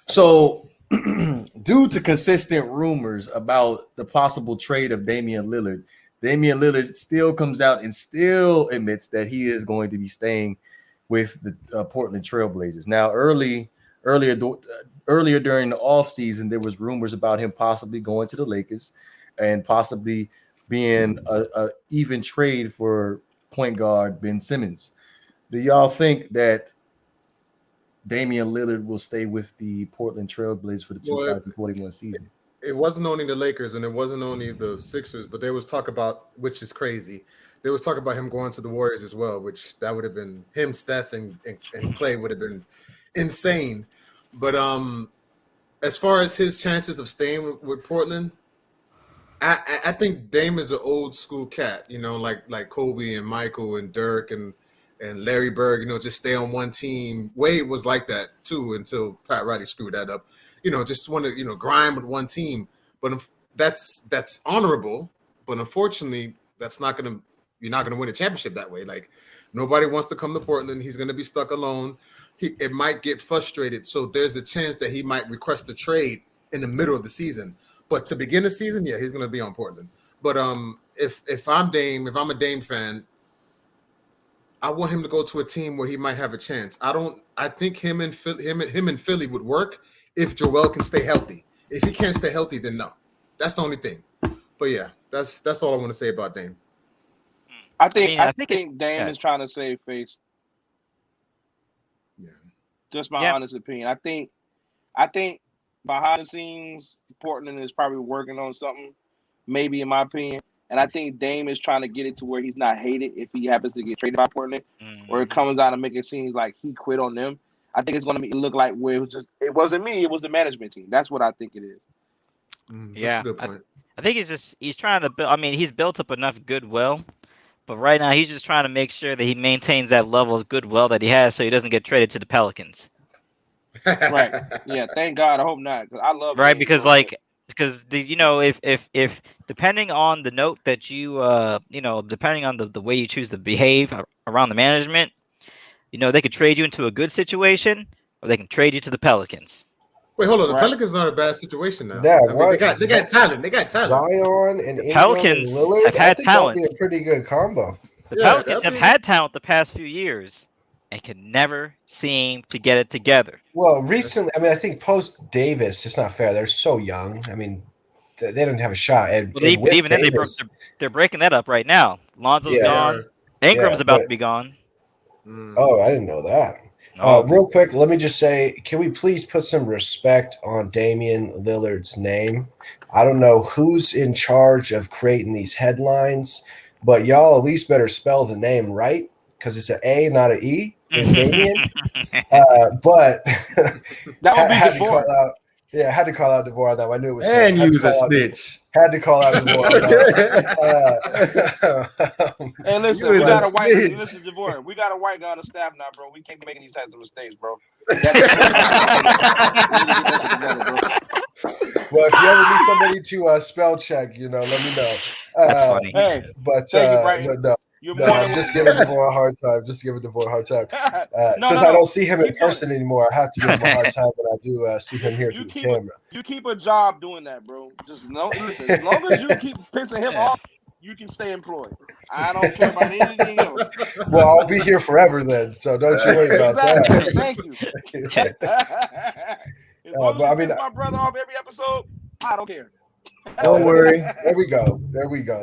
So, due to consistent rumors about the possible trade of Damian Lillard still comes out and still admits that he is going to be staying with the Portland Trailblazers. Now, earlier, earlier during the offseason, there was rumors about him possibly going to the Lakers and possibly being a even trade for point guard Ben Simmons. Do y'all think that Damian Lillard will stay with the Portland Trailblazers for the 2021 season? It wasn't only the Lakers and it wasn't only the Sixers, but there was talk about, which is crazy, there was talk about him going to the Warriors as well, which that would have been him, Steph, and Clay would have been insane. But as far as his chances of staying with Portland, I think Dame is an old school cat, like Kobe and Michael and Dirk and Larry Bird, just stay on one team. Wade was like that too until Pat Riley screwed that up. Just want to, grind with one team. But that's honorable. But unfortunately, you're not going to win a championship that way. Like, nobody wants to come to Portland. He's going to be stuck alone. It might get frustrated. So there's a chance that he might request a trade in the middle of the season. But to begin the season, yeah, he's going to be on Portland. But if I'm a Dame fan, I want him to go to a team where he might have a chance. I think him and Philly would work if Joel can stay healthy. If he can't stay healthy, then no. That's the only thing. But yeah, that's all I want to say about Dame. I think Dame is trying to save face. Yeah. Just my honest opinion. I think behind the scenes, Portland is probably working on something, maybe in my opinion. And I think Dame is trying to get it to where he's not hated if he happens to get traded by Portland, or it comes out and make it seem like he quit on them. I think it's going to look like where it wasn't me, it was the management team. That's what I think it is. That's a good point. I think he's trying to build. I mean, he's built up enough goodwill, but right now he's just trying to make sure that he maintains that level of goodwill that he has, so he doesn't get traded to the Pelicans. Right. Yeah. Thank God. I hope not. Cause I love. Right, because if depending on the note that you depending on the way you choose to behave around the management, they could trade you into a good situation or they can trade you to the Pelicans. Wait, hold on. The Pelicans are in a bad situation now. Yeah, they got talent. They got talent. Zion and the Pelicans and Lillard, have had talent. That'd be a pretty good combo. The Pelicans have had talent the past few years and can never seem to get it together. Well, recently, I think post Davis, it's not fair. They're so young. I mean, they didn't have a shot. And even then, they're breaking that up right now. Lonzo's gone. Ingram's about to be gone. Oh, I didn't know that. Real quick, let me just say, can we please put some respect on Damian Lillard's name? I don't know who's in charge of creating these headlines, but y'all at least better spell the name right, because it's an A, not an E in Damian. But that would be DeVore. I had to call out DeVore on that. I knew it was. And use a snitch. Had to call out DeVore on that. Hey, listen, we got a white. Listen, DeVore, we got a white guy on the staff now, bro. We can't be making these types of mistakes, bro. Well, if you ever need somebody to spell check, let me know. That's funny. Hey, but no. I'm just giving DeVore a hard time. Since I don't see him in person anymore, I have to give him a hard time when I do see him here through the camera. You keep a job doing that, bro. Listen, as long as you keep pissing him off, you can stay employed. I don't care about anything else. Well, I'll be here forever then, so don't you worry about that. Thank you. As long as you piss my brother off every episode, I don't care. Don't worry. There we go.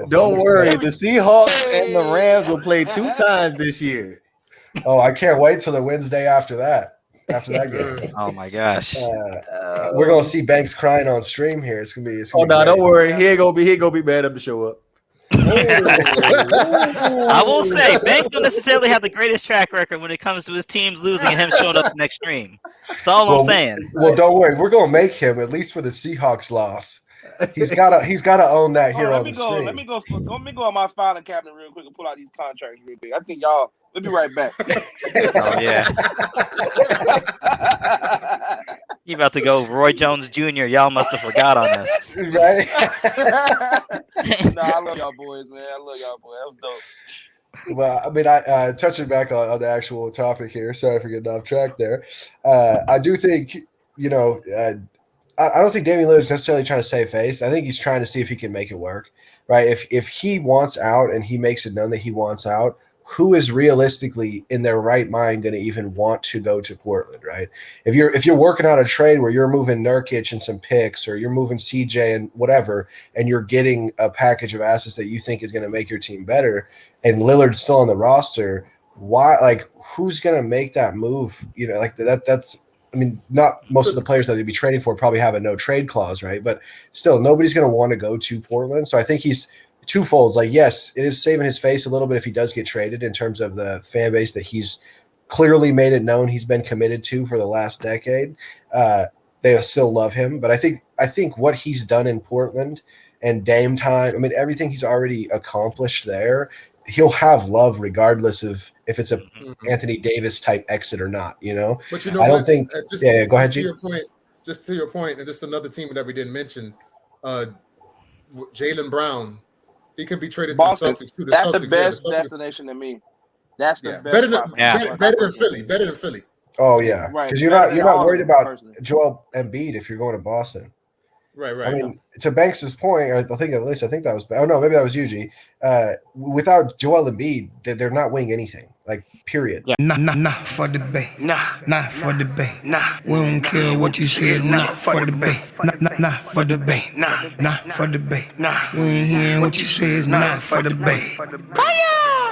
Don't worry. The Seahawks and the Rams will play 2 times this year. Oh, I can't wait till the Wednesday after that game. Oh my gosh. We're gonna see Banks crying on stream here. It's gonna be. Don't worry. He ain't gonna be mad enough to show up. I will say, Banks don't necessarily have the greatest track record when it comes to his teams losing and him showing up next stream. That's all I'm saying. Well, don't worry. We're gonna make him at least for the Seahawks loss. He's gotta own that here on the stream. Let me go on my filing cabinet real quick and pull out these contracts real quick. I think y'all. Let me right back. Oh yeah. You about to go Roy Jones Jr. Y'all must have forgot on us. Right? I love y'all boys, man. I love y'all boys. That was dope. Well, I mean, I touching back on the actual topic here. Sorry for getting off track there. I do think you know, I don't think Damian Lillard is necessarily trying to save face. I think he's trying to see if he can make it work, right? If he wants out and he makes it known that he wants out, who is realistically in their right mind going to even want to go to Portland, right? If you're working out a trade where you're moving Nurkic and some picks, or you're moving CJ and whatever, and you're getting a package of assets that you think is going to make your team better, and Lillard's still on the roster, why? Like, who's going to make that move? You know, like that's. I mean, not most of the players that they'd be trading for probably have a no trade clause, right? But still, nobody's going to want to go to Portland. So I think he's twofold. Like, yes, it is saving his face a little bit if he does get traded, in terms of the fan base that he's clearly made it known he's been committed to for the last decade. They still love him. But I think what he's done in Portland and Dame time, I mean, everything he's already accomplished there, he'll have love regardless of if it's a Anthony Davis type exit or not, you know. But you know, I don't think. Go ahead, G. Just to your point, and just another team that we didn't mention, Jaylen Brown, he can be traded Boston. to the Celtics too. That's the best destination to me. That's the best. Better than Philly. Better than Philly. Oh yeah, because you're not worried about Joel Embiid if you're going to Boston. Right. I mean, to Banks's point, I think that was. Oh no, maybe that was Yuji. Without Joel Embiid, they're not winning anything. Like, period. Yeah. Nah for the Bay. Nah for the Bay. Nah, we don't care what you said. Nah for the Bay. Nah for the Bay. Nah for the Bay. Nah, we ain't hearing what you said. Nah for the Bay. Fire!